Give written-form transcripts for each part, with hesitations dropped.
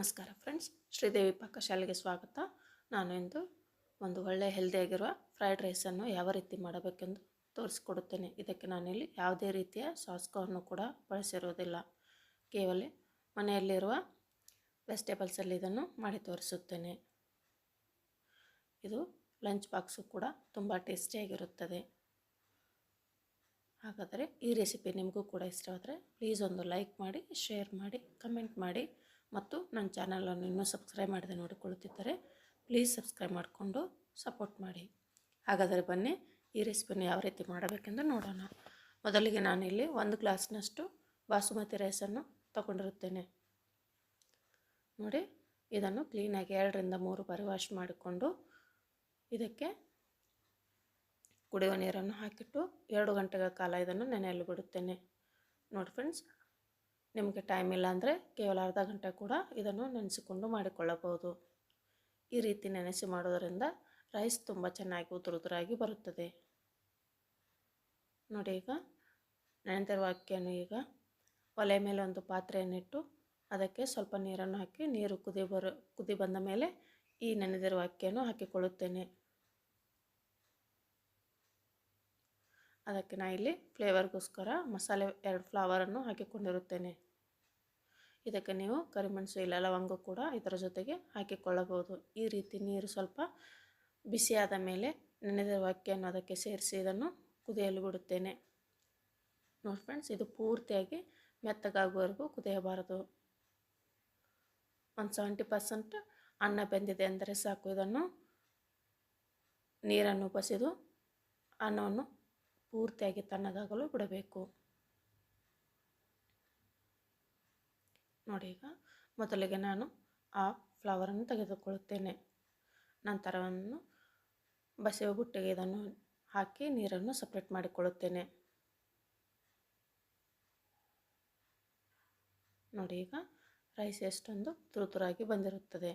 ನಮಸ್ಕಾರ ಫ್ರೆಂಡ್ಸ್, ಶ್ರೀದೇವಿ ಪಾಕಶಾಲೆಗೆ ಸ್ವಾಗತ. ನಾನು ಇಂದು ಒಂದು ಒಳ್ಳೆಯ ಹೆಲ್ದಿಯಾಗಿರುವ ಫ್ರೈಡ್ ರೈಸನ್ನು ಯಾವ ರೀತಿ ಮಾಡಬೇಕೆಂದು ತೋರಿಸಿಕೊಡುತ್ತೇನೆ. ಇದಕ್ಕೆ ನಾನಿಲ್ಲಿ ಯಾವುದೇ ರೀತಿಯ ಸಾಸ್ಗಳನ್ನು ಕೂಡ ಬಳಸಿರುವುದಿಲ್ಲ. ಕೇವಲ ಮನೆಯಲ್ಲಿರುವ ವೆಜಿಟೇಬಲ್ಸಲ್ಲಿ ಇದನ್ನು ಮಾಡಿ ತೋರಿಸುತ್ತೇನೆ. ಇದು ಲಂಚ್ ಬಾಕ್ಸು ಕೂಡ ತುಂಬ ಟೇಸ್ಟಿಯಾಗಿರುತ್ತದೆ. ಹಾಗಾದರೆ ಈ ರೆಸಿಪಿ ನಿಮಗೂ ಕೂಡ ಇಷ್ಟವಾದರೆ ಪ್ಲೀಸ್ ಒಂದು ಲೈಕ್ ಮಾಡಿ, ಶೇರ್ ಮಾಡಿ, ಕಮೆಂಟ್ ಮಾಡಿ ಮತ್ತು ನನ್ನ ಚಾನಲನ್ನು ಇನ್ನೂ ಸಬ್ಸ್ಕ್ರೈಬ್ ಮಾಡದೆ ನೋಡಿಕೊಳ್ಳುತ್ತಿದ್ದರೆ ಪ್ಲೀಸ್ ಸಬ್ಸ್ಕ್ರೈಬ್ ಮಾಡಿಕೊಂಡು ಸಪೋರ್ಟ್ ಮಾಡಿ. ಹಾಗಾದರೆ ಬನ್ನಿ ಈ ರೆಸಿಪಿನ ಯಾವ ರೀತಿ ಮಾಡಬೇಕೆಂದು ನೋಡೋಣ. ಮೊದಲಿಗೆ ನಾನಿಲ್ಲಿ 1 ಗ್ಲಾಸ್ನಷ್ಟು ಬಾಸುಮತಿ ರೈಸನ್ನು ತಗೊಂಡಿರುತ್ತೇನೆ. ನೋಡಿ, ಇದನ್ನು ಕ್ಲೀನಾಗಿ 2 ರಿಂದ 3 ಬಾರಿ ವಾಶ್ ಮಾಡಿಕೊಂಡು ಇದಕ್ಕೆ ಕುಡಿಯುವ ನೀರನ್ನು ಹಾಕಿಟ್ಟು 2 ಗಂಟೆಗಳ ಕಾಲ ಇದನ್ನು ನೆನೆಯಲು ಬಿಡುತ್ತೇನೆ. ನೋಡಿ ಫ್ರೆಂಡ್ಸ್, ನಿಮಗೆ ಟೈಮ್ ಇಲ್ಲ ಅಂದರೆ ಕೇವಲ ಅರ್ಧ ಗಂಟೆ ಕೂಡ ಇದನ್ನು ನೆನೆಸಿಕೊಂಡು ಮಾಡಿಕೊಳ್ಳಬಹುದು. ಈ ರೀತಿ ನೆನೆಸಿ ಮಾಡೋದರಿಂದ ರೈಸ್ ತುಂಬ ಚೆನ್ನಾಗಿ ಉದುರುದುರಾಗಿ ಬರುತ್ತದೆ. ನೋಡಿ, ಈಗ ನೆನೆದಿರುವ ಅಕ್ಕಿಯನ್ನು ಈಗ ಒಲೆ ಮೇಲೆ ಒಂದು ಪಾತ್ರೆಯನ್ನಿಟ್ಟು ಅದಕ್ಕೆ ಸ್ವಲ್ಪ ನೀರನ್ನು ಹಾಕಿ ನೀರು ಕುದಿ ಬಂದ ಮೇಲೆ ಈ ನೆನೆದಿರುವ ಅಕ್ಕಿಯನ್ನು ಹಾಕಿಕೊಳ್ಳುತ್ತೇನೆ. ಅದಕ್ಕೆ ನಾನು ಇಲ್ಲಿ ಫ್ಲೇವರ್ಗೋಸ್ಕರ ಮಸಾಲೆ 2 ಫ್ಲವರನ್ನು ಹಾಕಿಕೊಂಡಿರುತ್ತೇನೆ. ಇದಕ್ಕೆ ನೀವು ಕರಿಮೆಣಸು ಇಲ್ಲ ಲವಂಗ ಕೂಡ ಇದರ ಜೊತೆಗೆ ಹಾಕಿಕೊಳ್ಳಬಹುದು. ಈ ರೀತಿ ನೀರು ಸ್ವಲ್ಪ ಬಿಸಿಯಾದ ಮೇಲೆ ನೆನೆದಿರುವ ಅಕ್ಕಿಯನ್ನು ಅದಕ್ಕೆ ಸೇರಿಸಿ ಇದನ್ನು ಕುದಿಯಲು ಬಿಡುತ್ತೇನೆ. ನೋಡಿ ಫ್ರೆಂಡ್ಸ್, ಇದು ಪೂರ್ತಿಯಾಗಿ ಮೆತ್ತಗಾಗುವವರೆಗೂ ಕುದಿಯಬಾರದು. ಒಂದು 70% ಅನ್ನ ಬೆಂದಿದೆ ಅಂದರೆ ಸಾಕು. ಇದನ್ನು ನೀರನ್ನು ಬಸಿದು ಅನ್ನವನ್ನು ಪೂರ್ತಿಯಾಗಿ ತಣ್ಣಗಾಗಲು ಬಿಡಬೇಕು. ನೋಡಿ, ಈಗ ಮೊದಲಿಗೆ ನಾನು ಆ ಫ್ಲವರನ್ನು ತೆಗೆದುಕೊಳ್ಳುತ್ತೇನೆ. ನಂತರವನ್ನು ಬಸಿಯುವ ಬುಟ್ಟಿಗೆ ಇದನ್ನು ಹಾಕಿ ನೀರನ್ನು ಸಪ್ರೇಟ್ ಮಾಡಿಕೊಳ್ಳುತ್ತೇನೆ. ನೋಡಿ, ಈಗ ರೈಸ್ ಎಷ್ಟೊಂದು ತುರುತುರಾಗಿ ಬಂದಿರುತ್ತದೆ.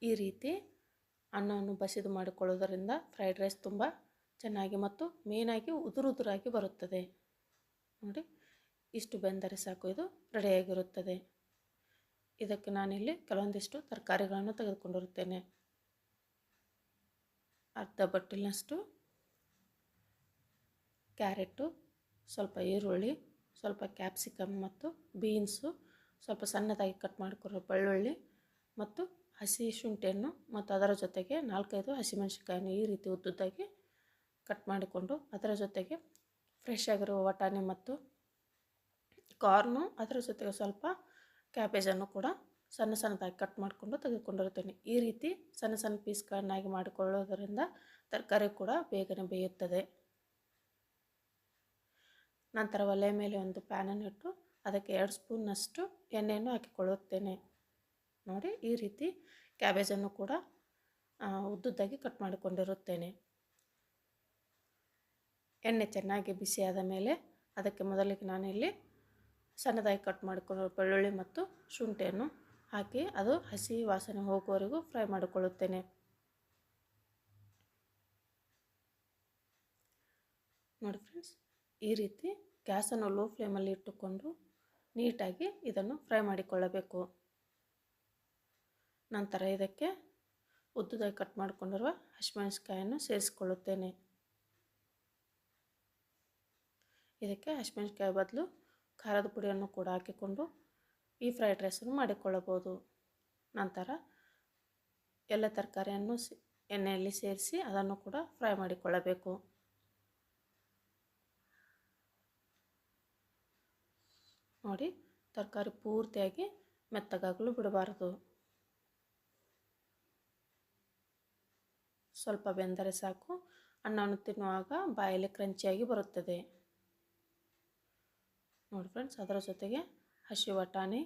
ಈ ರೀತಿ ಅನ್ನವನ್ನು ಬಸಿದು ಮಾಡಿಕೊಳ್ಳುವುದರಿಂದ ಫ್ರೈಡ್ ರೈಸ್ ತುಂಬ ಚೆನ್ನಾಗಿ ಮತ್ತು ಮೇನಾಗಿ ಉದುರುದುರಾಗಿ ಬರುತ್ತದೆ. ನೋಡಿ, ಇಷ್ಟು ಬೆಂದರೆ ಸಾಕು, ಇದು ರೆಡಿಯಾಗಿರುತ್ತದೆ. ಇದಕ್ಕೆ ನಾನಿಲ್ಲಿ ಕೆಲವೊಂದಿಷ್ಟು ತರಕಾರಿಗಳನ್ನು ತೆಗೆದುಕೊಂಡಿರುತ್ತೇನೆ. ಅರ್ಧ ಬಟ್ಟಲಿನಷ್ಟು ಕ್ಯಾರೆಟು, ಸ್ವಲ್ಪ ಈರುಳ್ಳಿ, ಸ್ವಲ್ಪ ಕ್ಯಾಪ್ಸಿಕಮ್ ಮತ್ತು ಬೀನ್ಸು, ಸ್ವಲ್ಪ ಸಣ್ಣದಾಗಿ ಕಟ್ ಮಾಡಿಕೊಳ್ಳೋ ಬೆಳ್ಳುಳ್ಳಿ ಮತ್ತು ಹಸಿ ಶುಂಠಿಯನ್ನು ಮತ್ತು ಅದರ ಜೊತೆಗೆ 4-5 ಹಸಿಮೆಣಸಿನಕಾಯನ್ನು ಈ ರೀತಿ ಉದ್ದುದ್ದಾಗಿ ಕಟ್ ಮಾಡಿಕೊಂಡು ಅದರ ಜೊತೆಗೆ ಫ್ರೆಶ್ ಆಗಿರುವ ವಟಾಣಿ ಮತ್ತು ಕಾರ್ನು, ಅದರ ಜೊತೆಗೆ ಸ್ವಲ್ಪ ಕ್ಯಾಬೇಜನ್ನು ಕೂಡ ಸಣ್ಣದಾಗಿ ಕಟ್ ಮಾಡಿಕೊಂಡು ತೆಗೆದುಕೊಂಡಿರುತ್ತೇನೆ. ಈ ರೀತಿ ಸಣ್ಣ ಪೀಸ್ಗಳನ್ನಾಗಿ ಮಾಡಿಕೊಳ್ಳೋದರಿಂದ ತರಕಾರಿ ಕೂಡ ಬೇಗನೆ ಬೇಯುತ್ತದೆ. ನಂತರ ಒಲೆ ಮೇಲೆ ಒಂದು ಪ್ಯಾನನ್ನು ಇಟ್ಟು ಅದಕ್ಕೆ 2 ಸ್ಪೂನ್ನಷ್ಟು ಎಣ್ಣೆಯನ್ನು ಹಾಕಿಕೊಳ್ಳುತ್ತೇನೆ. ನೋಡಿ, ಈ ರೀತಿ ಕ್ಯಾಬೇಜನ್ನು ಕೂಡ ಉದ್ದುದ್ದಾಗಿ ಕಟ್ ಮಾಡಿಕೊಂಡಿರುತ್ತೇನೆ. ಎಣ್ಣೆ ಚೆನ್ನಾಗಿ ಬಿಸಿಯಾದ ಮೇಲೆ ಅದಕ್ಕೆ ಮೊದಲಿಗೆ ನಾನಿಲ್ಲಿ ಸಣ್ಣದಾಗಿ ಕಟ್ ಮಾಡಿಕೊಂಡು ಬೆಳ್ಳುಳ್ಳಿ ಮತ್ತು ಶುಂಠಿಯನ್ನು ಹಾಕಿ ಅದು ಹಸಿ ವಾಸನೆ ಹೋಗುವವರೆಗೂ ಫ್ರೈ ಮಾಡಿಕೊಳ್ಳುತ್ತೇನೆ. ನೋಡಿ ಫ್ರೆಂಡ್ಸ್, ಈ ರೀತಿ ಗ್ಯಾಸನ್ನು ಲೋ ಫ್ಲೇಮಲ್ಲಿ ಇಟ್ಟುಕೊಂಡು ನೀಟಾಗಿ ಇದನ್ನು ಫ್ರೈ ಮಾಡಿಕೊಳ್ಳಬೇಕು. ನಂತರ ಇದಕ್ಕೆ ಉದ್ದುದಾಗಿ ಕಟ್ ಮಾಡಿಕೊಂಡಿರುವ ಹಸಿಮೆಣಸಿನಕಾಯನ್ನು ಸೇರಿಸಿಕೊಳ್ಳುತ್ತೇನೆ. ಇದಕ್ಕೆ ಹಸಿಮೆಣಸಿನಕಾಯಿ ಬದಲು ಖಾರದ ಪುಡಿಯನ್ನು ಕೂಡ ಹಾಕಿಕೊಂಡು ಈ ಫ್ರೈಡ್ ರೈಸನ್ನು ಮಾಡಿಕೊಳ್ಳಬಹುದು. ನಂತರ ಎಲ್ಲ ತರಕಾರಿಯನ್ನು ಎಣ್ಣೆಯಲ್ಲಿ ಸೇರಿಸಿ ಅದನ್ನು ಕೂಡ ಫ್ರೈ ಮಾಡಿಕೊಳ್ಳಬೇಕು. ನೋಡಿ, ತರಕಾರಿ ಪೂರ್ತಿಯಾಗಿ ಮೆತ್ತಗಾಗಲು ಬಿಡಬಾರದು. ಸ್ವಲ್ಪ ಬೆಂದರೆ ಸಾಕು, ಅನ್ನವನ್ನು ತಿನ್ನುವಾಗ ಬಾಯಲ್ಲಿ ಕ್ರಂಚಿಯಾಗಿ ಬರುತ್ತದೆ. ನೋಡಿ ಫ್ರೆಂಡ್ಸ್, ಅದರ ಜೊತೆಗೆ ಹಸಿ ವಟಾಣಿ,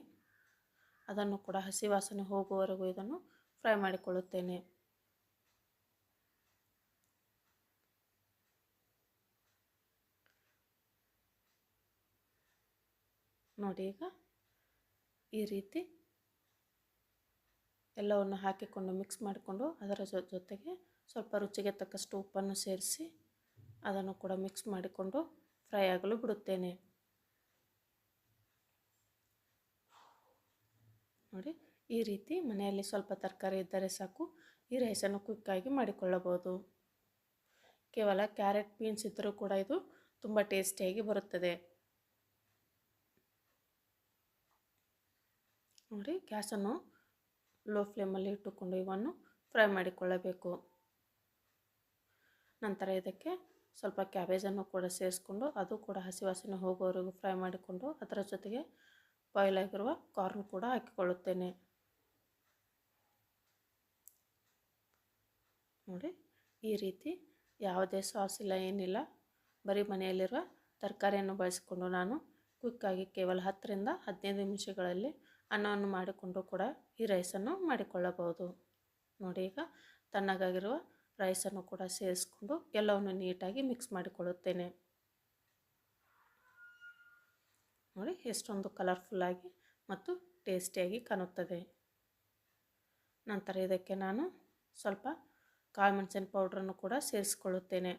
ಅದನ್ನು ಕೂಡ ಹಸಿ ವಾಸನೆ ಹೋಗುವವರೆಗೂ ಇದನ್ನು ಫ್ರೈ ಮಾಡಿಕೊಳ್ಳುತ್ತೇನೆ. ನೋಡಿ, ಈಗ ಈ ರೀತಿ ಎಲ್ಲವನ್ನು ಹಾಕಿಕೊಂಡು ಮಿಕ್ಸ್ ಮಾಡಿಕೊಂಡು ಅದರ ಜೊತೆಗೆ ಸ್ವಲ್ಪ ರುಚಿಗೆ ತಕ್ಕಷ್ಟು ಉಪ್ಪನ್ನು ಸೇರಿಸಿ ಅದನ್ನು ಕೂಡ ಮಿಕ್ಸ್ ಮಾಡಿಕೊಂಡು ಫ್ರೈ ಆಗಲು ಬಿಡುತ್ತೇನೆ. ನೋಡಿ, ಈ ರೀತಿ ಮನೆಯಲ್ಲಿ ಸ್ವಲ್ಪ ತರಕಾರಿ ಇದ್ದರೆ ಸಾಕು, ಈ ರೈಸನ್ನು ಕ್ವಿಕ್ಕಾಗಿ ಮಾಡಿಕೊಳ್ಳಬಹುದು. ಕೇವಲ ಕ್ಯಾರೆಟ್ ಬೀನ್ಸ್ ಇದ್ದರೂ ಕೂಡ ಇದು ತುಂಬ ಟೇಸ್ಟಿಯಾಗಿ ಬರುತ್ತದೆ. ನೋಡಿ, ಗ್ಯಾಸನ್ನು ಲೋ ಫ್ಲೇಮಲ್ಲಿ ಇಟ್ಟುಕೊಂಡು ಇವನ್ನು ಫ್ರೈ ಮಾಡಿಕೊಳ್ಳಬೇಕು. ನಂತರ ಇದಕ್ಕೆ ಸ್ವಲ್ಪ ಕ್ಯಾಬೇಜನ್ನು ಕೂಡ ಸೇರಿಸ್ಕೊಂಡು ಅದು ಕೂಡ ಹಸಿ ವಾಸನೆ ಹೋಗೋವರೆಗೂ ಫ್ರೈ ಮಾಡಿಕೊಂಡು ಅದರ ಜೊತೆಗೆ ಬಾಯ್ಲ್ ಆಗಿರುವ ಕಾರ್ನ್ ಕೂಡ ಹಾಕಿಕೊಳ್ಳುತ್ತೇನೆ. ನೋಡಿ, ಈ ರೀತಿ ಯಾವುದೇ ಸಾಸ್ ಇಲ್ಲ, ಏನಿಲ್ಲ, ಬರೀ ಮನೆಯಲ್ಲಿರುವ ತರಕಾರಿಯನ್ನು ಬಳಸಿಕೊಂಡು ನಾನು ಕ್ವಿಕ್ಕಾಗಿ ಕೇವಲ 10ರಿಂದ 15 ನಿಮಿಷಗಳಲ್ಲಿ ಅನ್ನವನ್ನು ಮಾಡಿಕೊಂಡು ಕೂಡ ಈ ರೈಸನ್ನು ಮಾಡಿಕೊಳ್ಳಬಹುದು. ನೋಡಿ, ಈಗ ತಣ್ಣಗಾಗಿರುವ ರೈಸನ್ನು ಕೂಡ ಸೇರಿಸ್ಕೊಂಡು ಎಲ್ಲವನ್ನು ನೀಟಾಗಿ ಮಿಕ್ಸ್ ಮಾಡಿಕೊಳ್ಳುತ್ತೇನೆ. ನೋಡಿ, ಎಷ್ಟೊಂದು ಕಲರ್ಫುಲ್ಲಾಗಿ ಮತ್ತು ಟೇಸ್ಟಿಯಾಗಿ ಕಾಣುತ್ತದೆ. ನಂತರ ಇದಕ್ಕೆ ನಾನು ಸ್ವಲ್ಪ ಕಾಳು ಮೆಣಸಿನ ಪೌಡ್ರನ್ನು ಕೂಡ ಸೇರಿಸಿಕೊಳ್ಳುತ್ತೇನೆ.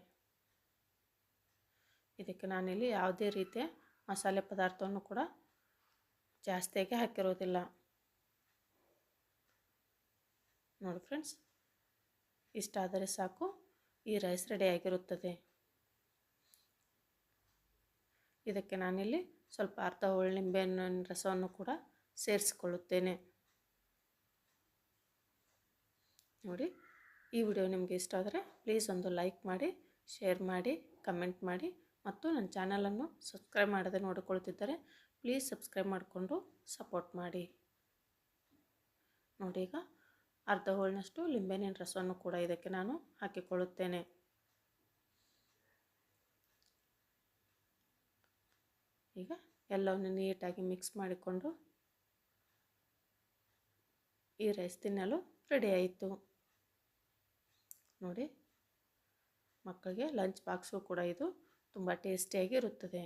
ಇದಕ್ಕೆ ನಾನಿಲ್ಲಿ ಯಾವುದೇ ರೀತಿಯ ಮಸಾಲೆ ಪದಾರ್ಥವನ್ನು ಕೂಡ ಜಾಸ್ತಿಯಾಗಿ ಹಾಕಿರೋದಿಲ್ಲ. ನೋಡಿ ಫ್ರೆಂಡ್ಸ್, ಇಷ್ಟಾದರೆ ಸಾಕು, ಈ ರೈಸ್ ರೆಡಿಯಾಗಿರುತ್ತದೆ. ಇದಕ್ಕೆ ನಾನಿಲ್ಲಿ ಸ್ವಲ್ಪ ಅರ್ಧ ಹೋಳು ನಿಂಬೆಹಣ್ಣಿನ ರಸವನ್ನು ಕೂಡ ಸೇರಿಸಿಕೊಳ್ಳುತ್ತೇನೆ. ನೋಡಿ, ಈ ವಿಡಿಯೋ ನಿಮಗೆ ಇಷ್ಟ ಆದರೆ ಪ್ಲೀಸ್ ಒಂದು ಲೈಕ್ ಮಾಡಿ, ಶೇರ್ ಮಾಡಿ, ಕಮೆಂಟ್ ಮಾಡಿ ಮತ್ತು ನನ್ನ ಚಾನಲನ್ನು ಸಬ್ಸ್ಕ್ರೈಬ್ ಮಾಡದೆ ನೋಡಿಕೊಳ್ತಿದ್ದರೆ ಪ್ಲೀಸ್ ಸಬ್ಸ್ಕ್ರೈಬ್ ಮಾಡಿಕೊಂಡು ಸಪೋರ್ಟ್ ಮಾಡಿ. ನೋಡಿ, ಈಗ ಅರ್ಧ ಹೋಳಿನಷ್ಟು ಲಿಂಬೆಹಣ್ಣಿನ ರಸವನ್ನು ಕೂಡ ಇದಕ್ಕೆ ನಾನು ಹಾಕಿಕೊಳ್ಳುತ್ತೇನೆ. ಈಗ ಎಲ್ಲವನ್ನು ನೀಟಾಗಿ ಮಿಕ್ಸ್ ಮಾಡಿಕೊಂಡು ಈ ರೈಸ್ ತಿನ್ನಲು ರೆಡಿ ಆಯಿತು. ನೋಡಿ, ಮಕ್ಕಳಿಗೆ ಲಂಚ್ ಬಾಕ್ಸು ಕೂಡ ಇದು ತುಂಬ ಟೇಸ್ಟಿಯಾಗಿ ಇರುತ್ತದೆ.